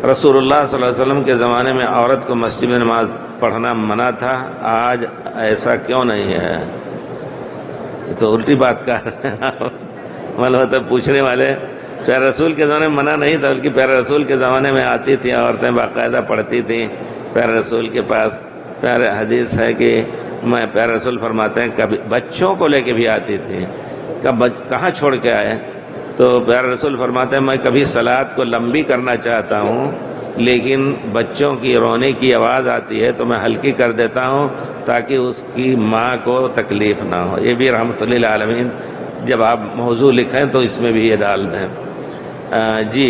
رسول اللہ صلی اللہ علیہ وسلم کے زمانے میں عورت کو مسجد میں نماز پڑھنا منع تھا، آج ایسا کیوں نہیں ہے؟ یہ تو الٹی بات کر رہے ہیں معلوم پوچھنے والے۔ پیارے رسول کے زمانے میں منع نہیں تھا، بلکہ پیارے رسول کے زمانے میں آتی تھیں عورتیں، باقاعدہ پڑھتی تھیں پیارے رسول کے پاس۔ پیارے حدیث ہے کہ میں پیارے رسول فرماتے ہیں کبھی بچوں کو لے کے بھی آتی تھی، کہاں چھوڑ کے آئے؟ تو پیارے رسول فرماتے ہیں میں کبھی صلات کو لمبی کرنا چاہتا ہوں لیکن بچوں کی رونے کی آواز آتی ہے تو میں ہلکی کر دیتا ہوں تاکہ اس کی ماں کو تکلیف نہ ہو۔ یہ بھی رحمۃ اللہ للعالمین جب آپ موضوع لکھیں تو اس میں بھی یہ ڈال دیں۔ جی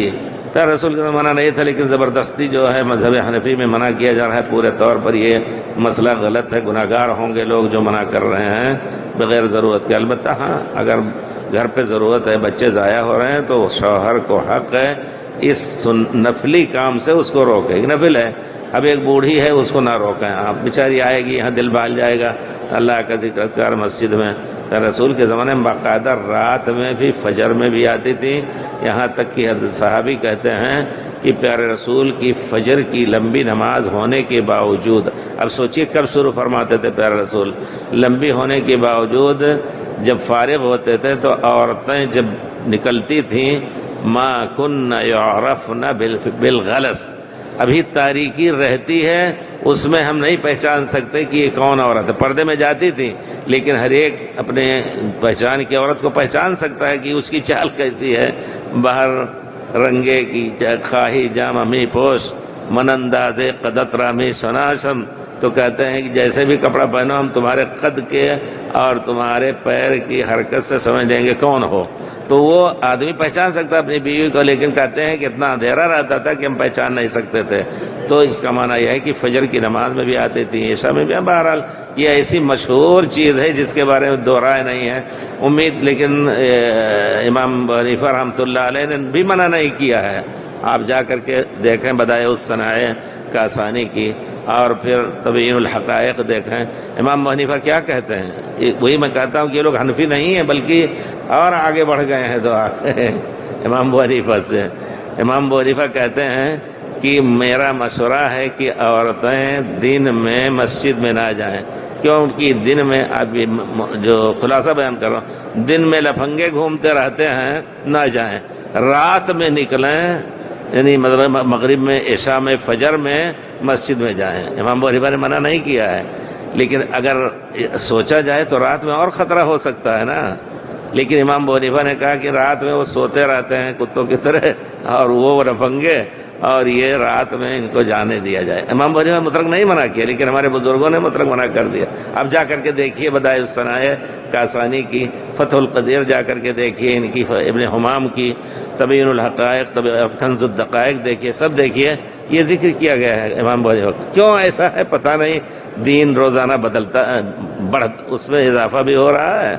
پیارے رسول کا منع نہیں تھا، لیکن زبردستی جو ہے مذہب حنفی میں منع کیا جا رہا ہے پورے طور پر۔ یہ مسئلہ غلط ہے، گناہ گار ہوں گے لوگ جو منع کر رہے ہیں بغیر ضرورت کے۔ البتہ ہاں اگر گھر پہ ضرورت ہے، بچے ضائع ہو رہے ہیں تو شوہر کو حق ہے اس نفلی کام سے اس کو روکے۔ نفل ہے، اب ایک بوڑھی ہے اس کو نہ روکیں آپ، بیچاری آئے گی یہاں دل بہل جائے گا اللہ کا ذکر کر مسجد میں۔ رسول کے زمانے میں باقاعدہ رات میں بھی فجر میں بھی آتی تھی، یہاں تک کہ حضرت صحابی کہتے ہیں کہ پیارے رسول کی فجر کی لمبی نماز ہونے کے باوجود، اب سوچئے کب شروع فرماتے تھے پیارے رسول، لمبی ہونے کے باوجود جب فارغ ہوتے تھے تو عورتیں جب نکلتی تھیں ما کن یعرفن بالغلس، ابھی تاریکی رہتی ہے اس میں ہم نہیں پہچان سکتے کہ یہ کون عورت ہے۔ پردے میں جاتی تھی لیکن ہر ایک اپنے پہچان کی عورت کو پہچان سکتا ہے کہ اس کی چال کیسی ہے، باہر رنگے کی خواہی جامہ می پوش من انداز قدت رامی شناشم، تو کہتے ہیں کہ جیسے بھی کپڑا پہنو ہم تمہارے قد کے اور تمہارے پیر کی حرکت سے سمجھ لیں گے کون ہو۔ تو وہ آدمی پہچان سکتا اپنی بیوی کو، لیکن کہتے ہیں کہ اتنا اندھیرا رہتا تھا کہ ہم پہچان نہیں سکتے تھے۔ تو اس کا معنی یہ ہے کہ فجر کی نماز میں بھی آتی تھی، عشاء میں بھی۔ بہرحال یہ ایسی مشہور چیز ہے جس کے بارے میں دو رائے نہیں ہے امید، لیکن امام حنیفہ رحمۃ اللہ علیہ نے بھی منع نہیں کیا ہے۔ آپ جا کر کے دیکھیں بدائع الصنائع کاسانی کی، اور پھر تبیین الحقائق دیکھیں امام حنیفہ کیا کہتے ہیں۔ وہی میں کہتا ہوں کہ یہ لوگ حنفی نہیں ہیں بلکہ اور آگے بڑھ گئے ہیں دعا امام حنیفہ سے۔ امام حنیفہ کہتے ہیں کہ میرا مشورہ ہے کہ عورتیں دن میں مسجد میں نہ جائیں، کیونکہ دن میں اب جو خلاصہ بیان کر رہا ہوں، دن میں لفنگے گھومتے رہتے ہیں، نہ جائیں، رات میں نکلیں، یعنی مطلب مغرب میں، عشاء میں، فجر میں مسجد میں جائیں۔ امام ابو حنیفہ نے منع نہیں کیا ہے، لیکن اگر سوچا جائے تو رات میں اور خطرہ ہو سکتا ہے نا۔ لیکن امام ابو حنیفہ نے کہا کہ رات میں وہ سوتے رہتے ہیں کتوں کی طرح، اور وہ لفنگے، اور یہ رات میں ان کو جانے دیا جائے۔ امام ابو حنیفہ مطلق نہیں منع کیا، لیکن ہمارے بزرگوں نے مطلق منع کر دیا۔ اب جا کر کے دیکھیے بدائع الصنائع کاسانی کی، فتح القدیر جا کر کے دیکھیے، ان کی ابن حمام کی تبیین الحقائق، کنز الدقائق دیکھیے، سب دیکھیے، یہ ذکر کیا گیا ہے امام ابو حنیفہ۔ کیوں ایسا ہے پتہ نہیں، دین روزانہ بدلتا، اس میں اضافہ بھی ہو رہا ہے۔